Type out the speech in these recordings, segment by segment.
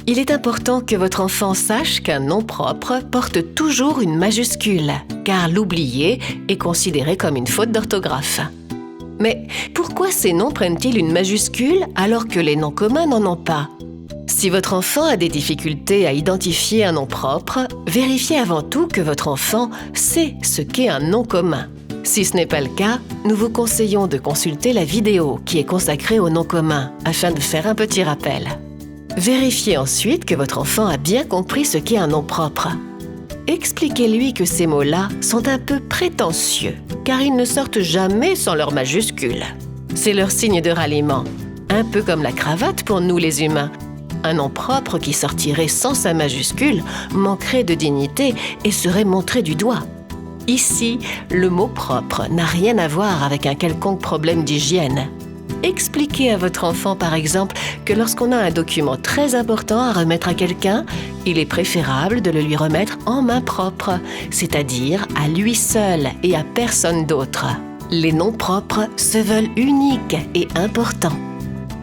Il est important que votre enfant sache qu'un nom propre porte toujours une majuscule, car l'oublier est considéré comme une faute d'orthographe. Mais pourquoi ces noms prennent-ils une majuscule alors que les noms communs n'en ont pas ? Si votre enfant a des difficultés à identifier un nom propre, vérifiez avant tout que votre enfant sait ce qu'est un nom commun. Si ce n'est pas le cas, nous vous conseillons de consulter la vidéo qui est consacrée aux noms communs afin de faire un petit rappel. Vérifiez ensuite que votre enfant a bien compris ce qu'est un nom propre. Expliquez-lui que ces mots-là sont un peu prétentieux, car ils ne sortent jamais sans leur majuscule. C'est leur signe de ralliement, un peu comme la cravate pour nous les humains. Un nom propre qui sortirait sans sa majuscule manquerait de dignité et serait montré du doigt. Ici, le mot propre n'a rien à voir avec un quelconque problème d'hygiène. Expliquez à votre enfant, par exemple, que lorsqu'on a un document très important à remettre à quelqu'un, il est préférable de le lui remettre en main propre, c'est-à-dire à lui seul et à personne d'autre. Les noms propres se veulent uniques et importants.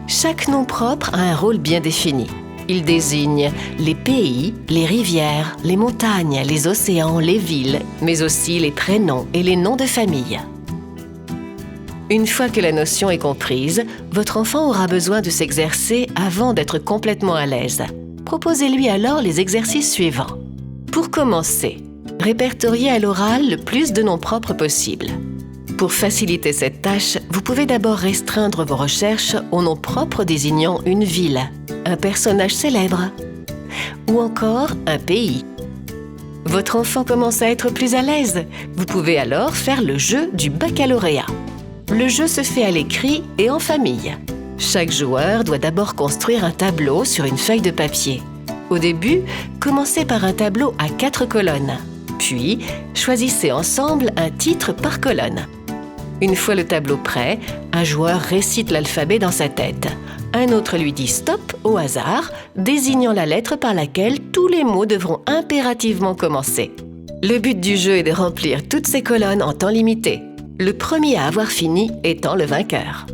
Chaque nom propre a un rôle bien défini. Il désigne les pays, les rivières, les montagnes, les océans, les villes, mais aussi les prénoms et les noms de famille. Une fois que la notion est comprise, votre enfant aura besoin de s'exercer avant d'être complètement à l'aise. Proposez-lui alors les exercices suivants. Pour commencer, répertoriez à l'oral le plus de noms propres possible. Pour faciliter cette tâche, vous pouvez d'abord restreindre vos recherches aux noms propres désignant une ville, un personnage célèbre ou encore un pays. Votre enfant commence à être plus à l'aise. Vous pouvez alors faire le jeu du baccalauréat. Le jeu se fait à l'écrit et en famille. Chaque joueur doit d'abord construire un tableau sur une feuille de papier. Au début, commencez par un tableau à 4 colonnes. Puis, choisissez ensemble un titre par colonne. Une fois le tableau prêt, un joueur récite l'alphabet dans sa tête. Un autre lui dit « stop » au hasard, désignant la lettre par laquelle tous les mots devront impérativement commencer. Le but du jeu est de remplir toutes ces colonnes en temps limité. Le premier à avoir fini étant le vainqueur.